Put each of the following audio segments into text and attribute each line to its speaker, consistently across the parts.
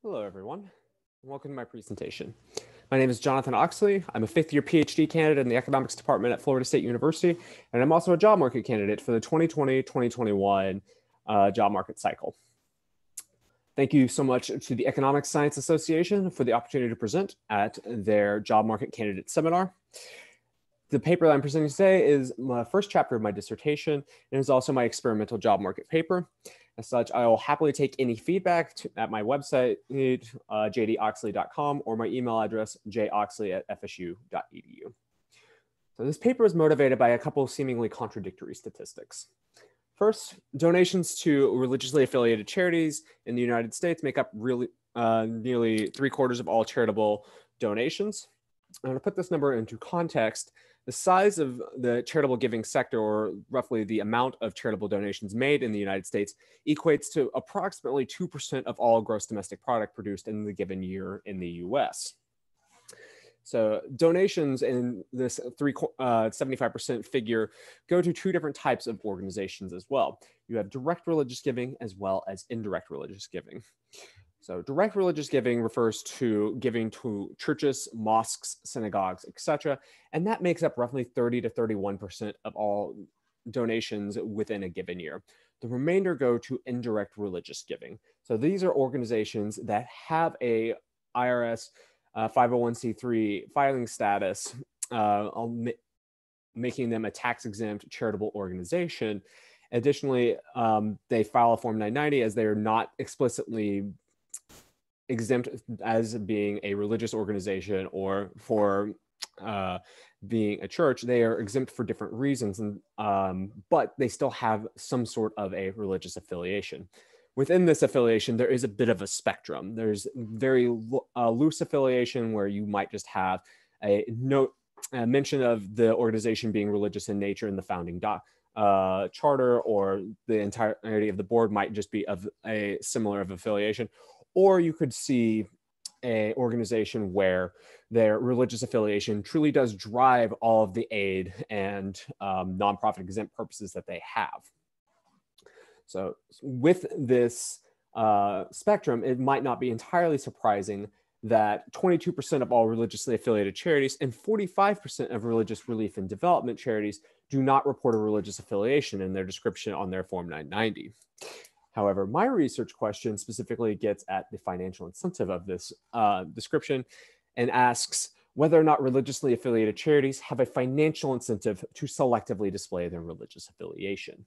Speaker 1: Hello, everyone, and welcome to my presentation. My name is Jonathan Oxley. I'm a fifth-year PhD candidate in the economics department at Florida State University, and I'm also a job market candidate for the 2020-2021 job market cycle. Thank you so much to the Economic Science Association for the opportunity to present at their job market candidate seminar. The paper that I'm presenting today is my first chapter of my dissertation, and is also my experimental job market paper. As such, I will happily take any feedback at my website, jdoxley.com, or my email address, joxley@fsu.edu. So this paper is motivated by a couple of seemingly contradictory statistics. First, donations to religiously affiliated charities in the United States make up nearly 3/4 of all charitable donations. And to put this number into context, the size of the charitable giving sector, or roughly the amount of charitable donations made in the United States, equates to approximately 2% of all gross domestic product produced in the given year in the US. So donations in this 75% figure go to two different types of organizations as well. You have direct religious giving as well as indirect religious giving. So direct religious giving refers to giving to churches, mosques, synagogues, etc. And that makes up roughly 30 to 31% of all donations within a given year. The remainder go to indirect religious giving. So these are organizations that have a IRS 501c3 filing status, making them a tax-exempt charitable organization. Additionally, they file a Form 990 as they are not explicitly exempt as being a religious organization or for being a church. They are exempt for different reasons, but they still have some sort of a religious affiliation. Within this affiliation, there is a bit of a spectrum. There's very loose affiliation where you might just have a mention of the organization being religious in nature in the founding charter, or the entirety of the board might just be of a similar of affiliation. Or you could see an organization where their religious affiliation truly does drive all of the aid and nonprofit exempt purposes that they have. So with this spectrum, it might not be entirely surprising that 22% of all religiously affiliated charities and 45% of religious relief and development charities do not report a religious affiliation in their description on their Form 990. However, my research question specifically gets at the financial incentive of this description and asks whether or not religiously affiliated charities have a financial incentive to selectively display their religious affiliation.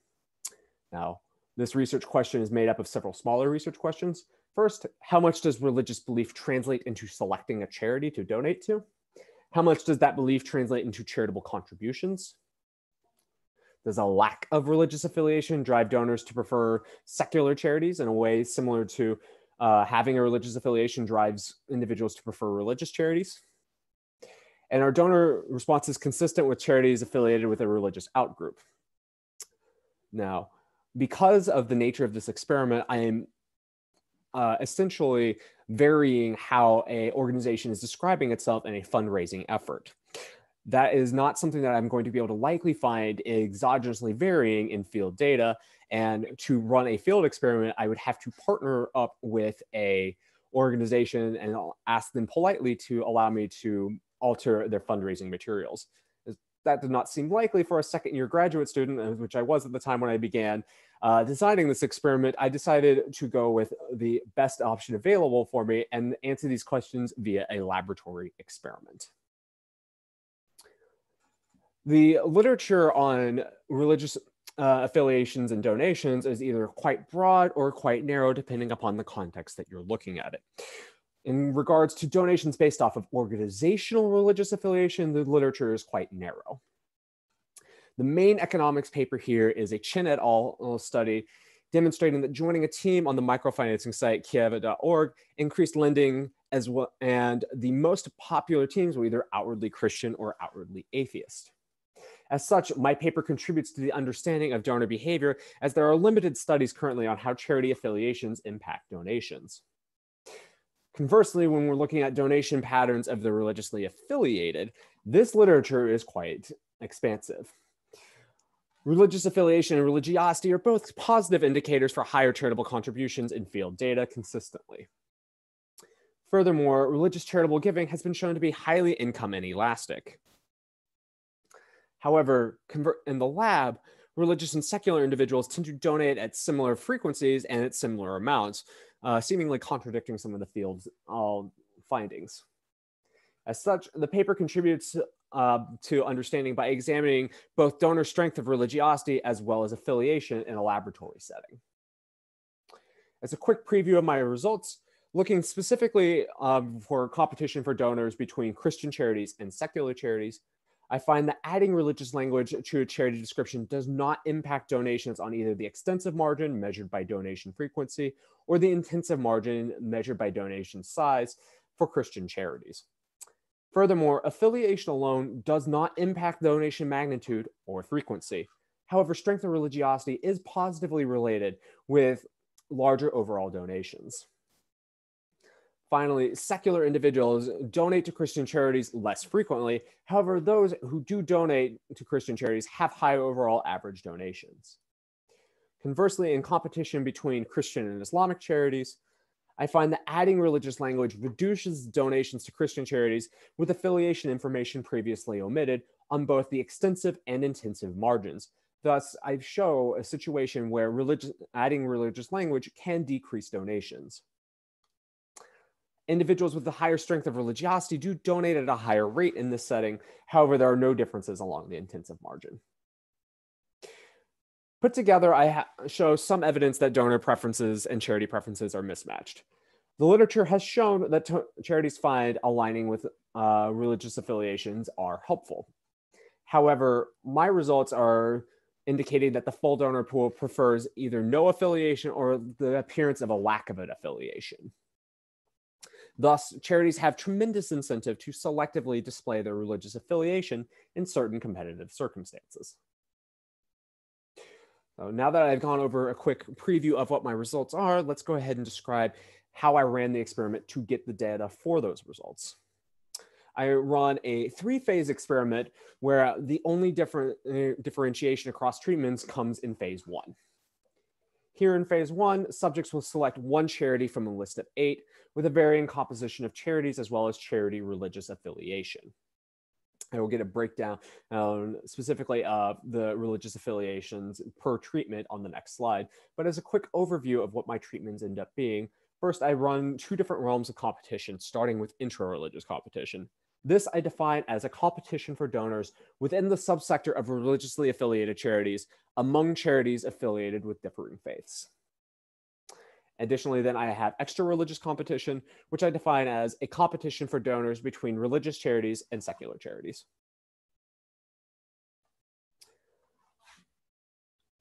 Speaker 1: Now, this research question is made up of several smaller research questions. First, how much does religious belief translate into selecting a charity to donate to? How much does that belief translate into charitable contributions? Does a lack of religious affiliation drive donors to prefer secular charities in a way similar to having a religious affiliation drives individuals to prefer religious charities? And are donor responses consistent with charities affiliated with a religious outgroup? Now, because of the nature of this experiment, I am essentially varying how an organization is describing itself in a fundraising effort. That is not something that I'm going to be able to likely find exogenously varying in field data. And to run a field experiment, I would have to partner up with an organization and I'll ask them politely to allow me to alter their fundraising materials. That did not seem likely for a second-year graduate student, which I was at the time when I began designing this experiment. I decided to go with the best option available for me and answer these questions via a laboratory experiment. The literature on religious affiliations and donations is either quite broad or quite narrow, depending upon the context that you're looking at it. In regards to donations based off of organizational religious affiliation, the literature is quite narrow. The main economics paper here is a Chen et al. Study demonstrating that joining a team on the microfinancing site kieva.org increased lending as well, and the most popular teams were either outwardly Christian or outwardly atheist. As such, my paper contributes to the understanding of donor behavior, as there are limited studies currently on how charity affiliations impact donations. Conversely, when we're looking at donation patterns of the religiously affiliated, this literature is quite expansive. Religious affiliation and religiosity are both positive indicators for higher charitable contributions in field data consistently. Furthermore, religious charitable giving has been shown to be highly income inelastic. However, in the lab, religious and secular individuals tend to donate at similar frequencies and at similar amounts, seemingly contradicting some of the field's findings. As such, the paper contributes to understanding by examining both donor strength of religiosity as well as affiliation in a laboratory setting. As a quick preview of my results, looking specifically for competition for donors between Christian charities and secular charities, I find that adding religious language to a charity description does not impact donations on either the extensive margin measured by donation frequency or the intensive margin measured by donation size for Christian charities. Furthermore, affiliation alone does not impact donation magnitude or frequency. However, strength of religiosity is positively related with larger overall donations. Finally, secular individuals donate to Christian charities less frequently. However, those who do donate to Christian charities have high overall average donations. Conversely, in competition between Christian and Islamic charities, I find that adding religious language reduces donations to Christian charities with affiliation information previously omitted on both the extensive and intensive margins. Thus, I show a situation where adding religious language can decrease donations. Individuals with the higher strength of religiosity do donate at a higher rate in this setting. However, there are no differences along the intensive margin. Put together, I show some evidence that donor preferences and charity preferences are mismatched. The literature has shown that charities find aligning with religious affiliations are helpful. However, my results are indicating that the full donor pool prefers either no affiliation or the appearance of a lack of an affiliation. Thus, charities have tremendous incentive to selectively display their religious affiliation in certain competitive circumstances. So now that I've gone over a quick preview of what my results are, let's go ahead and describe how I ran the experiment to get the data for those results. I run a 3-phase experiment where the only differentiation across treatments comes in phase 1. Here in phase 1, subjects will select one charity from a list of 8 with a varying composition of charities as well as charity religious affiliation. I will get a breakdown specifically of the religious affiliations per treatment on the next slide. But as a quick overview of what my treatments end up being, first I run 2 different realms of competition, starting with intra-religious competition. This I define as a competition for donors within the subsector of religiously affiliated charities among charities affiliated with differing faiths. Additionally, then I have extra-religious competition, which I define as a competition for donors between religious charities and secular charities.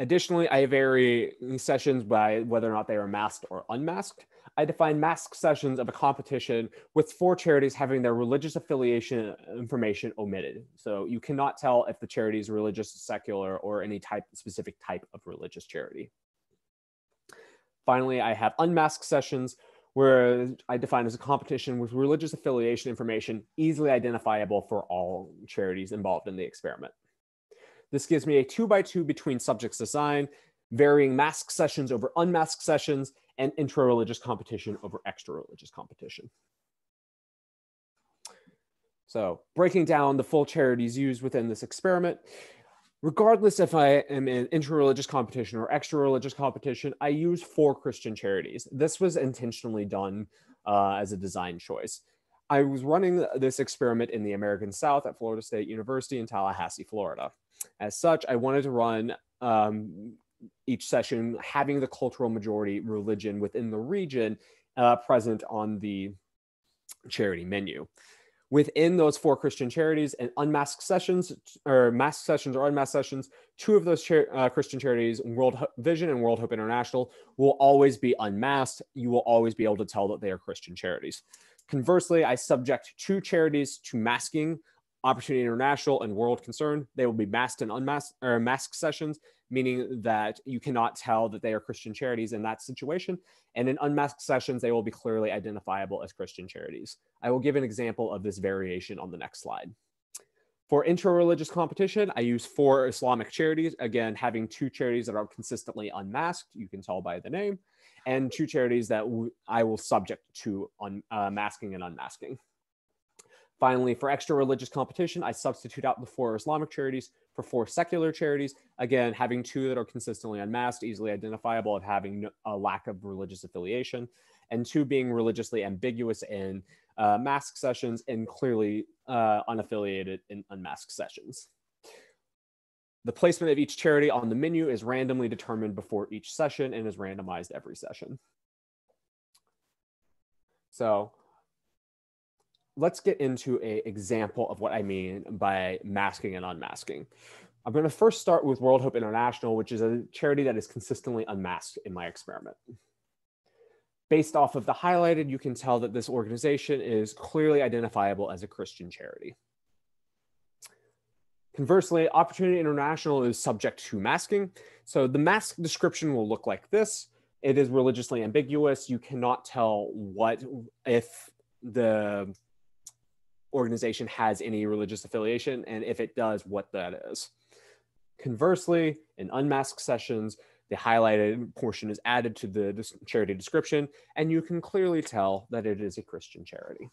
Speaker 1: Additionally, I vary sessions by whether or not they are masked or unmasked. I define masked sessions of a competition with 4 charities having their religious affiliation information omitted. So you cannot tell if the charity is religious, secular, or any specific type of religious charity. Finally, I have unmasked sessions where I define as a competition with religious affiliation information easily identifiable for all charities involved in the experiment. This gives me a 2x2 between subjects assigned, varying masked sessions over unmasked sessions, and intra-religious competition over extra-religious competition. So breaking down the full charities used within this experiment, regardless if I am in intra-religious competition or extra-religious competition, I use 4 Christian charities. This was intentionally done as a design choice. I was running this experiment in the American South at Florida State University in Tallahassee, Florida. As such, I wanted to run each session having the cultural majority religion within the region present on the charity menu. Within those 4 Christian charities and unmasked sessions, or masked sessions or unmasked sessions, 2 of those Christian charities, World Vision and World Hope International, will always be unmasked. You will always be able to tell that they are Christian charities. Conversely, I subject 2 charities to masking, Opportunity International and World Concern. They will be masked and unmasked, or masked sessions, meaning that you cannot tell that they are Christian charities in that situation. And in unmasked sessions, they will be clearly identifiable as Christian charities. I will give an example of this variation on the next slide. For intra-religious competition, I use 4 Islamic charities. Again, having 2 charities that are consistently unmasked, you can tell by the name, and 2 charities that I will subject to masking and unmasking. Finally, for extra religious competition, I substitute out the 4 Islamic charities for 4 secular charities. Again, having 2 that are consistently unmasked, easily identifiable, of having a lack of religious affiliation, and 2 being religiously ambiguous in masked sessions and clearly unaffiliated in unmasked sessions. The placement of each charity on the menu is randomly determined before each session and is randomized every session. So let's get into an example of what I mean by masking and unmasking. I'm going to first start with World Hope International, which is a charity that is consistently unmasked in my experiment. Based off of the highlighted, you can tell that this organization is clearly identifiable as a Christian charity. Conversely, Opportunity International is subject to masking. So the mask description will look like this. It is religiously ambiguous. You cannot tell if the organization has any religious affiliation, and if it does, what that is. Conversely, in unmasked sessions, the highlighted portion is added to the charity description, and you can clearly tell that it is a Christian charity.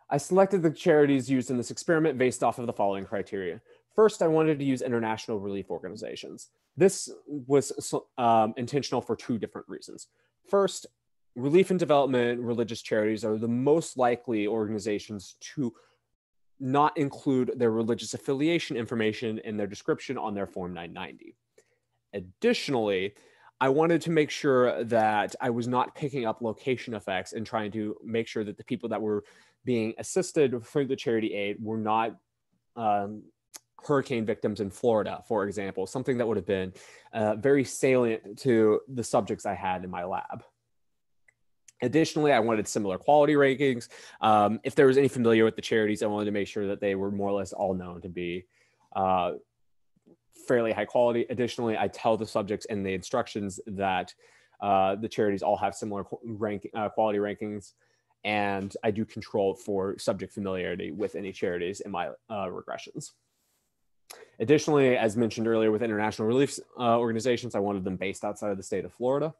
Speaker 1: I selected the charities used in this experiment based off of the following criteria. First, I wanted to use international relief organizations. This was intentional for 2 different reasons. First, relief and development religious charities are the most likely organizations to not include their religious affiliation information in their description on their Form 990. Additionally, I wanted to make sure that I was not picking up location effects and trying to make sure that the people that were being assisted through the charity aid were not hurricane victims in Florida, for example, something that would have been very salient to the subjects I had in my lab. Additionally, I wanted similar quality rankings. If there was any familiar with the charities, I wanted to make sure that they were more or less all known to be fairly high quality. Additionally, I tell the subjects in the instructions that the charities all have similar quality rankings, and I do control for subject familiarity with any charities in my regressions. Additionally, as mentioned earlier with international relief organizations, I wanted them based outside of the state of Florida.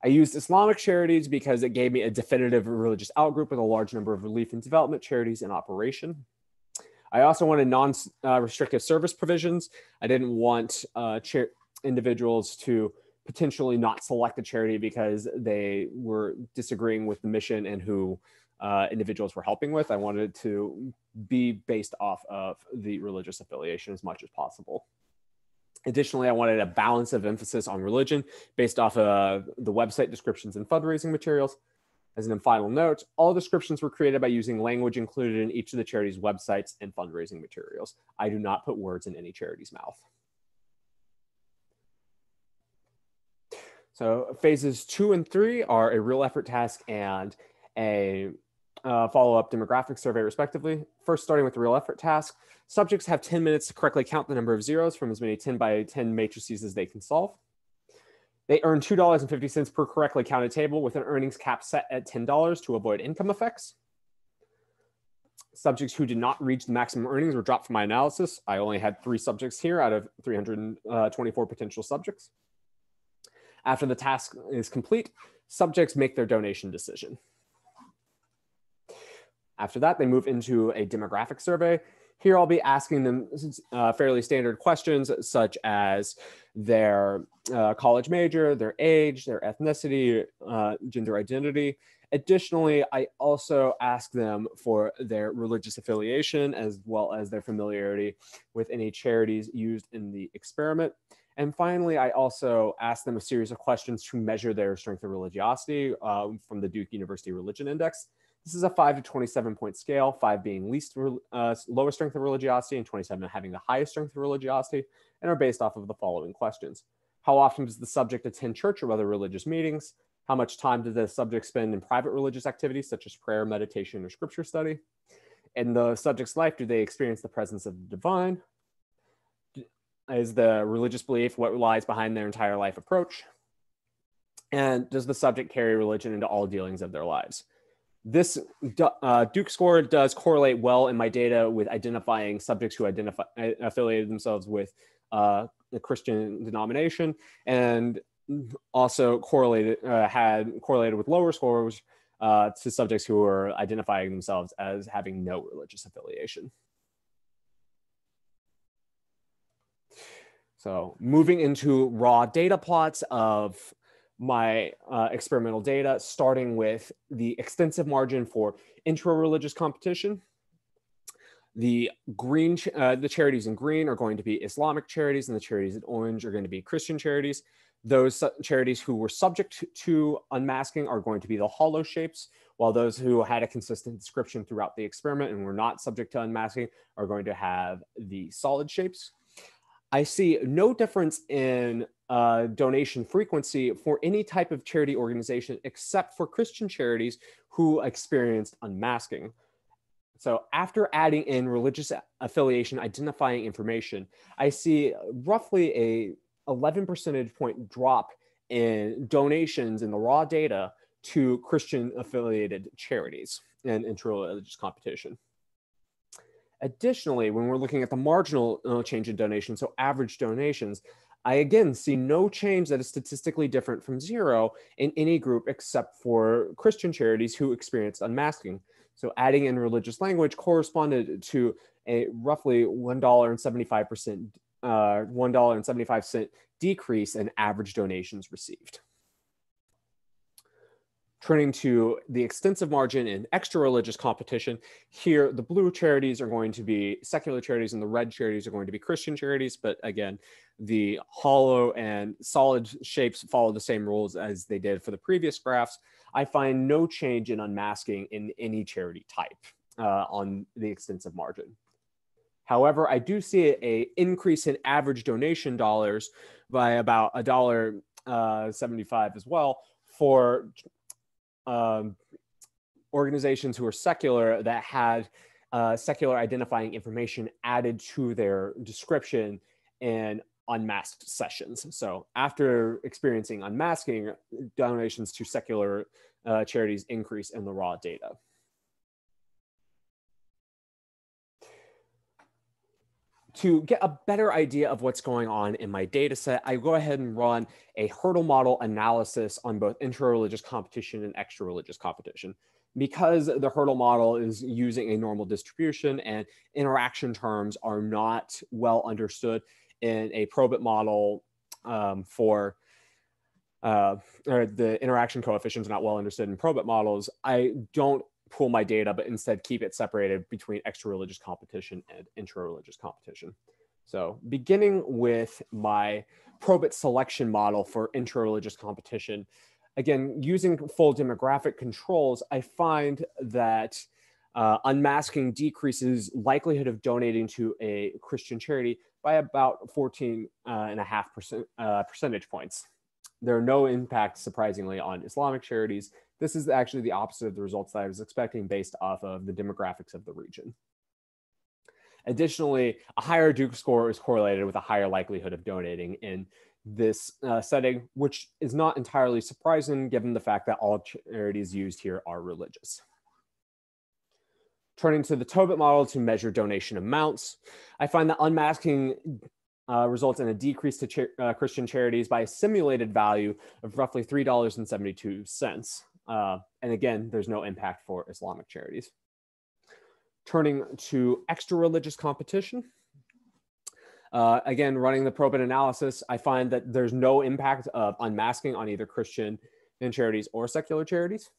Speaker 1: I used Islamic charities because it gave me a definitive religious outgroup with a large number of relief and development charities in operation. I also wanted non-restrictive service provisions. I didn't want individuals to potentially not select a charity because they were disagreeing with the mission and who individuals were helping with. I wanted it to be based off of the religious affiliation as much as possible. Additionally, I wanted a balance of emphasis on religion based off of the website descriptions and fundraising materials. As a final note, all descriptions were created by using language included in each of the charity's websites and fundraising materials. I do not put words in any charity's mouth. So phases 2 and 3 are a real effort task and a follow-up demographic survey, respectively. First, starting with the real effort task, subjects have 10 minutes to correctly count the number of zeros from as many 10 by 10 matrices as they can solve. They earn $2.50 per correctly counted table with an earnings cap set at $10 to avoid income effects. Subjects who did not reach the maximum earnings were dropped from my analysis. I only had 3 subjects here out of 324 potential subjects. After the task is complete, subjects make their donation decision. After that, they move into a demographic survey. Here, I'll be asking them fairly standard questions such as their college major, their age, their ethnicity, gender identity. Additionally, I also ask them for their religious affiliation as well as their familiarity with any charities used in the experiment. And finally, I also ask them a series of questions to measure their strength of religiosity from the Duke University Religion Index. This is a 5 to 27 point scale, 5 being least lowest strength of religiosity and 27 having the highest strength of religiosity, and are based off of the following questions. How often does the subject attend church or other religious meetings? How much time does the subject spend in private religious activities such as prayer, meditation, or scripture study? In the subject's life, do they experience the presence of the divine? Is the religious belief what lies behind their entire life approach? And does the subject carry religion into all dealings of their lives? This Duke score does correlate well in my data with identifying subjects who affiliated themselves with the Christian denomination, and also had correlated with lower scores to subjects who were identifying themselves as having no religious affiliation. So moving into raw data plots of my experimental data, starting with the extensive margin for intra-religious competition. The charities in green are going to be Islamic charities, and the charities in orange are going to be Christian charities. Those charities who were subject to unmasking are going to be the hollow shapes, while those who had a consistent description throughout the experiment and were not subject to unmasking are going to have the solid shapes. I see no difference in donation frequency for any type of charity organization except for Christian charities who experienced unmasking. So after adding in religious affiliation identifying information, I see roughly a 11 percentage point drop in donations in the raw data to Christian affiliated charities and intra-religious competition. Additionally, when we're looking at the marginal change in donations, so average donations, I again see no change that is statistically different from zero in any group except for Christian charities who experienced unmasking. So adding in religious language corresponded to a roughly $1.75 decrease in average donations received. Turning to the extensive margin in extra-religious competition, here the blue charities are going to be secular charities and the red charities are going to be Christian charities, but again, the hollow and solid shapes follow the same rules as they did for the previous graphs. I find no change in unmasking in any charity type on the extensive margin. However, I do see an increase in average donation dollars by about $1.75 as well for organizations who are secular that had secular identifying information added to their description in unmasked sessions. So after experiencing unmasking, donations to secular charities increase in the raw data. To get a better idea of what's going on in my data set, I go ahead and run a hurdle model analysis on both intra-religious competition and extra-religious competition. Because the hurdle model is using a normal distribution and interaction terms are not well understood in a probit model or the interaction coefficients are not well understood in probit models, I don't pool my data, but instead keep it separated between extra-religious competition and intra-religious competition. So beginning with my probit selection model for intra-religious competition, again, using full demographic controls, I find that unmasking decreases likelihood of donating to a Christian charity by about 14.5% percentage points. There are no impacts, surprisingly, on Islamic charities. This is actually the opposite of the results that I was expecting based off of the demographics of the region. Additionally, a higher Duke score is correlated with a higher likelihood of donating in this setting, which is not entirely surprising given the fact that all charities used here are religious. Turning to the Tobit model to measure donation amounts, I find that unmasking results in a decrease to Christian charities by a simulated value of roughly $3.72. And again, there's no impact for Islamic charities. Turning to extra-religious competition, again, running the probit analysis, I find that there's no impact of unmasking on either Christian charities or secular charities.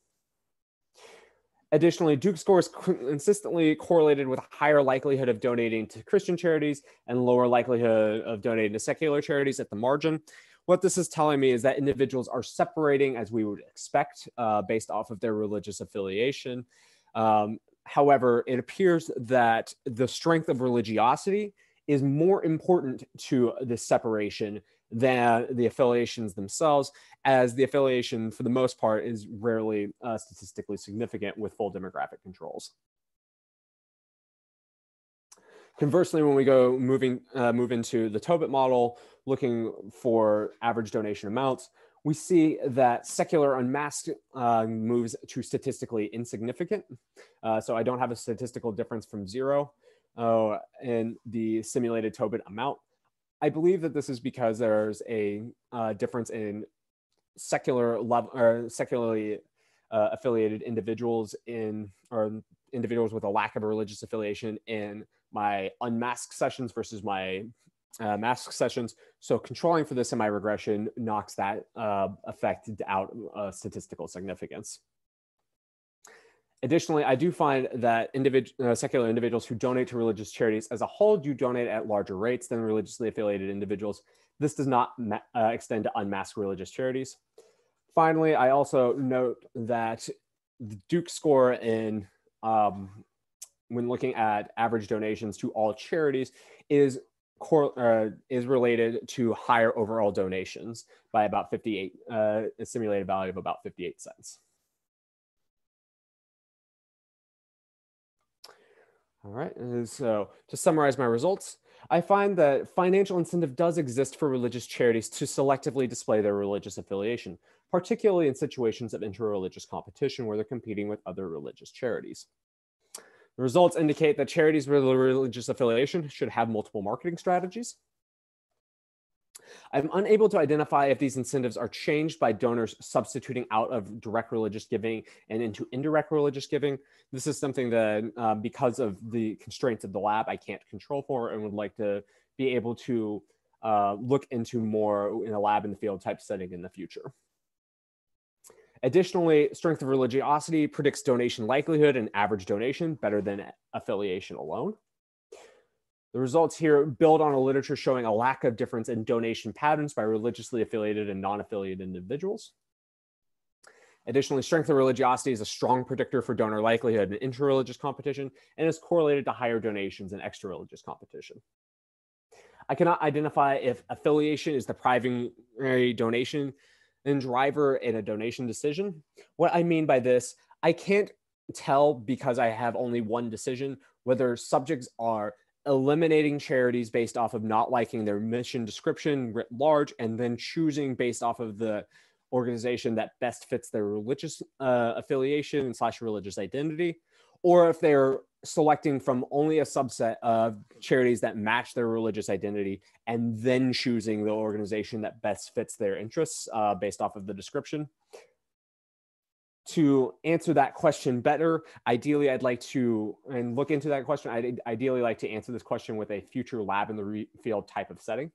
Speaker 1: Additionally, Duke score is consistently correlated with a higher likelihood of donating to Christian charities and lower likelihood of donating to secular charities at the margin. What this is telling me is that individuals are separating as we would expect based off of their religious affiliation. However, it appears that the strength of religiosity is more important to this separation than the affiliations themselves, as the affiliation, for the most part, is rarely statistically significant with full demographic controls. Conversely, when we go move into the Tobit model, looking for average donation amounts, we see that secular unmasked moves to statistically insignificant. So I don't have a statistical difference from 0 in the simulated Tobit amount. I believe that this is because there's a difference in secularly affiliated individuals or individuals with a lack of a religious affiliation in my unmasked sessions versus my masked sessions. So controlling for this in my regression knocks that effect out statistical significance. Additionally, I do find that secular individuals who donate to religious charities as a whole do donate at larger rates than religiously affiliated individuals. This does not extend to unmasked religious charities. Finally, I also note that the Duke score in when looking at average donations to all charities is related to higher overall donations by about 58, a simulated value of about 58 cents. All right, so to summarize my results, I find that financial incentive does exist for religious charities to selectively display their religious affiliation, particularly in situations of interreligious competition where they're competing with other religious charities. The results indicate that charities with a religious affiliation should have multiple marketing strategies. I'm unable to identify if these incentives are changed by donors substituting out of direct religious giving and into indirect religious giving. This is something that, because of the constraints of the lab, I can't control for and would like to be able to look into more in a lab in the field type setting in the future. Additionally, strength of religiosity predicts donation likelihood and average donation better than affiliation alone. The results here build on a literature showing a lack of difference in donation patterns by religiously affiliated and non-affiliated individuals. Additionally, strength of religiosity is a strong predictor for donor likelihood in interreligious competition and is correlated to higher donations in extra-religious competition. I cannot identify if affiliation is the primary donation and driver in a donation decision. What I mean by this, I can't tell because I have only one decision whether subjects are eliminating charities based off of not liking their mission description writ large and then choosing based off of the organization that best fits their religious affiliation / religious identity, or if they're selecting from only a subset of charities that match their religious identity and then choosing the organization that best fits their interests based off of the description. To answer that question better, ideally, I'd like to look into that question. I'd ideally like to answer this question with a future lab in the field type of setting.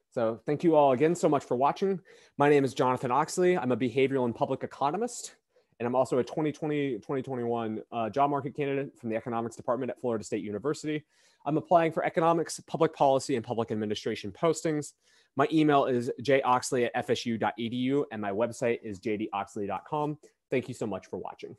Speaker 1: So thank you all again so much for watching. My name is Jonathan Oxley. I'm a behavioral and public economist, and I'm also a 2020-2021 job market candidate from the economics department at Florida State University. I'm applying for economics, public policy, and public administration postings. My email is joxley@fsu.edu, and my website is jdоxley.com. Thank you so much for watching.